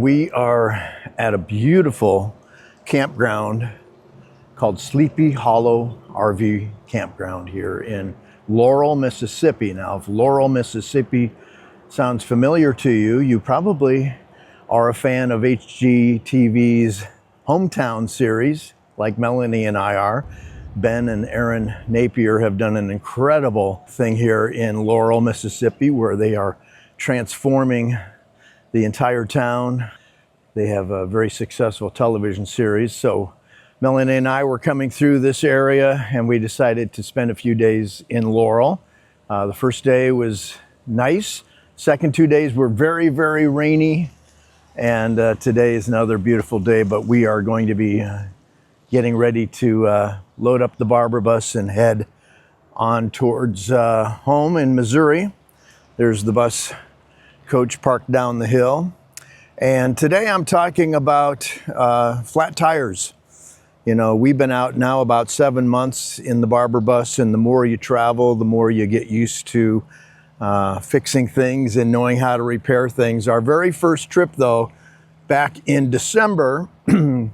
We are at a beautiful campground called Sleepy Hollow RV Campground here in Laurel, Mississippi. Now, if Laurel, Mississippi sounds familiar to you, you probably are a fan of HGTV's Hometown series, like Melanie and I are. Ben and Aaron Napier have done an incredible thing here in Laurel, Mississippi, where they are transforming the entire town. They have a very successful television series. So Melanie and I were coming through this area and we decided to spend a few days in Laurel. The first day was nice. Second 2 days were very, very rainy. And today is another beautiful day, but we are going to be getting ready to load up the Barber Bus and head on towards home in Missouri. There's the bus coach parked down the hill. And today I'm talking about flat tires. You know, we've been out now about 7 months in the Barber Bus, and the more you travel, the more you get used to fixing things and knowing how to repair things. Our very first trip, though, back in December, our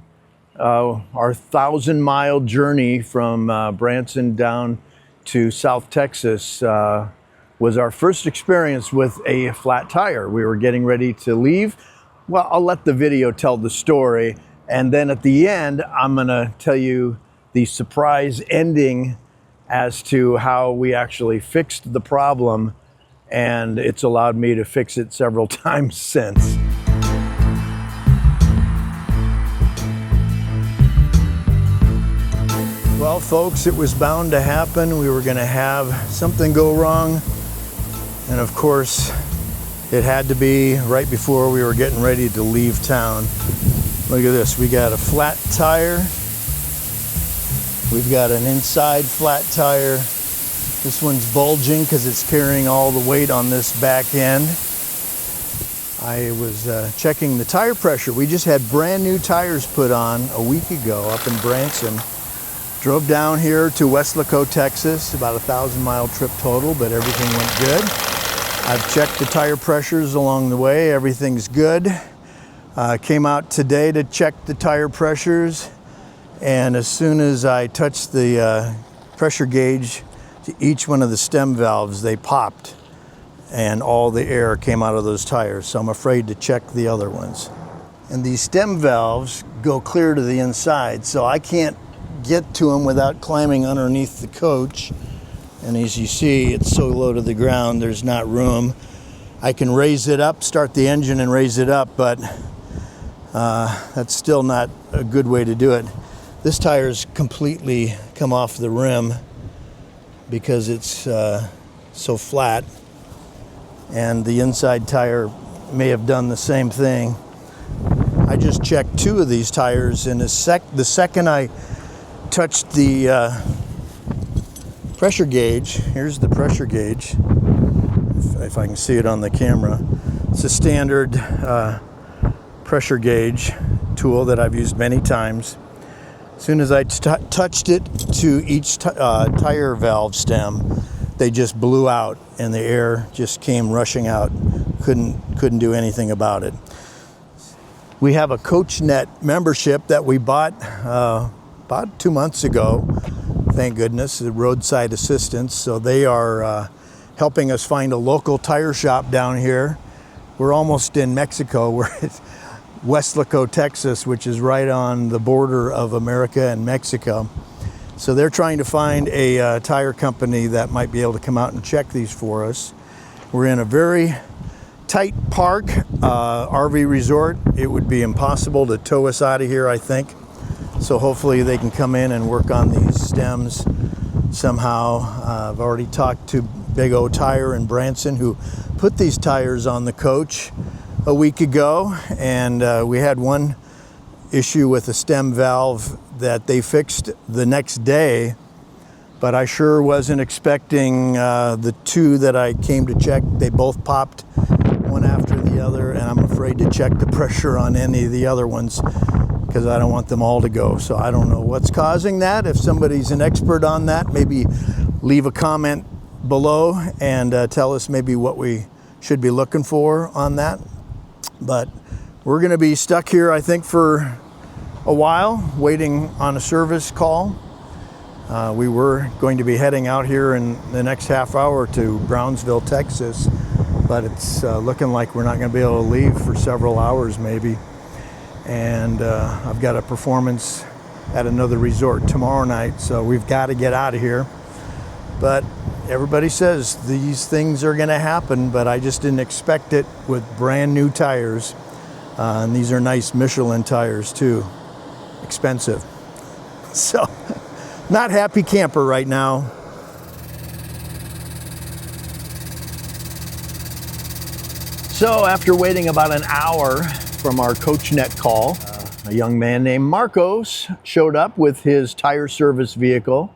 1,000-mile journey from Branson down to South Texas was our first experience with a flat tire. We were getting ready to leave. Well, I'll let the video tell the story, and then at the end, I'm gonna tell you the surprise ending as to how we actually fixed the problem, and it's allowed me to fix it several times since. Well, folks, it was bound to happen. We were gonna have something go wrong. And of course, it had to be right before we were getting ready to leave town. Look at this, we got a flat tire. We've got an inside flat tire. This one's bulging because it's carrying all the weight on this back end. I was checking the tire pressure. We just had brand new tires put on a week ago up in Branson. Drove down here to Weslaco, Texas, about a 1,000-mile trip total, but everything went good. I've checked the tire pressures along the way. Everything's good. Came out today to check the tire pressures, and as soon as I touched the pressure gauge to each one of the stem valves, they popped, and all the air came out of those tires. So I'm afraid to check the other ones. And these stem valves go clear to the inside, so I can't get to them without climbing underneath the coach. And as you see, it's so low to the ground, there's not room. I can raise it up, start the engine and raise it up, but that's still not a good way to do it. This tire's completely come off the rim because it's so flat, and the inside tire may have done the same thing. I just checked 2 of these tires, and the second I touched the pressure gauge, here's the pressure gauge, if I can see it on the camera. It's a standard pressure gauge tool that I've used many times. As soon as I touched it to each tire valve stem, they just blew out and the air just came rushing out. Couldn't do anything about it. We have a CoachNet membership that we bought about 2 months ago. Thank goodness, the roadside assistance. So they are helping us find a local tire shop down here. We're almost in Mexico. We're at Weslaco, Texas, which is right on the border of America and Mexico. So they're trying to find a tire company that might be able to come out and check these for us. We're in a very tight park, RV resort. It would be impossible to tow us out of here, I think. So hopefully they can come in and work on these stems somehow. I've already talked to Big O Tire in Branson, who put these tires on the coach a week ago, and we had one issue with a stem valve that they fixed the next day, but I sure wasn't expecting the 2 that I came to check. They both popped one after the other, and I'm afraid to check the pressure on any of the other ones because I don't want them all to go. So I don't know what's causing that. If somebody's an expert on that, maybe leave a comment below and tell us maybe what we should be looking for on that. But We're going to be stuck here, I think, for a while, waiting on a service call. We were going to be heading out here in the next half hour to Brownsville, Texas, but it's looking like we're not going to be able to leave for several hours maybe. And I've got a performance at another resort tomorrow night, so we've got to get out of here. But everybody says these things are going to happen, but I just didn't expect it with brand new tires. And these are nice Michelin tires too, expensive. So, not happy camper right now. So after waiting about an hour from our CoachNet call, a young man named Marcos showed up with his tire service vehicle,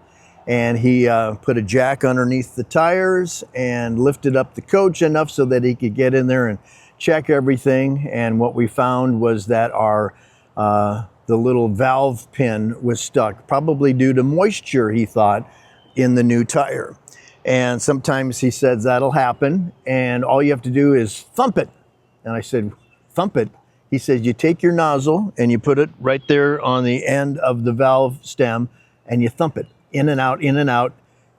and he put a jack underneath the tires and lifted up the coach enough so that he could get in there and check everything. And what we found was that our the little valve pin was stuck, probably due to moisture, he thought, in the new tire. And sometimes he says that'll happen, and all you have to do is thump it. And I said, thump it? He says, you take your nozzle and you put it right there on the end of the valve stem and you thump it in and out,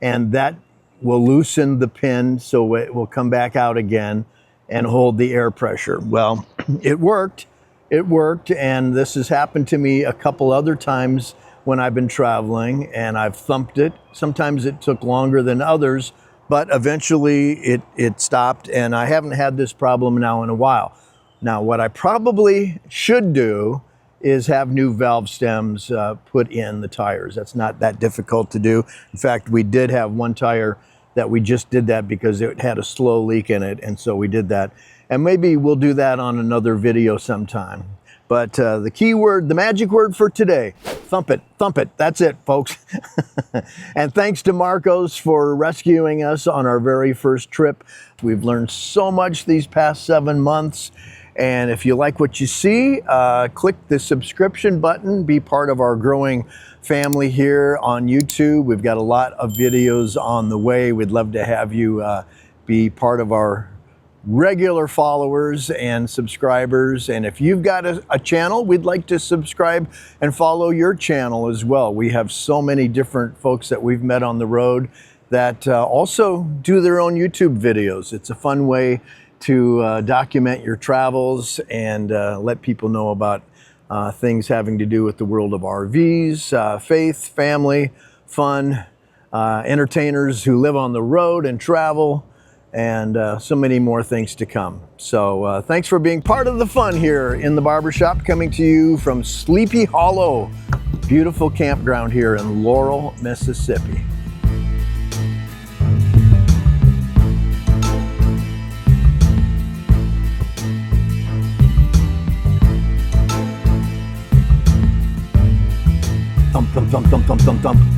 and that will loosen the pin so it will come back out again and hold the air pressure. Well, it worked. It worked, and this has happened to me a couple other times when I've been traveling, and I've thumped it. Sometimes it took longer than others, but eventually it stopped, and I haven't had this problem now in a while. Now, what I probably should do is have new valve stems put in the tires. That's not that difficult to do. In fact, we did have one tire that we just did that because it had a slow leak in it, and so we did that. And maybe we'll do that on another video sometime. But the key word, the magic word for today, thump it, thump it. That's it, folks. And thanks to Marcos for rescuing us on our very first trip. We've learned so much these past 7 months. And if you like what you see, click the subscription button, be part of our growing family here on YouTube. We've got a lot of videos on the way. We'd love to have you be part of our regular followers and subscribers. And if you've got a channel, we'd like to subscribe and follow your channel as well. We have so many different folks that we've met on the road that also do their own YouTube videos. It's a fun way to document your travels and let people know about things having to do with the world of RVs, faith, family, fun, entertainers who live on the road and travel, and so many more things to come. So thanks for being part of the fun here in the barbershop, coming to you from Sleepy Hollow, beautiful campground here in Laurel, Mississippi. Thump, thump, thump, thump, thump, thump, thump.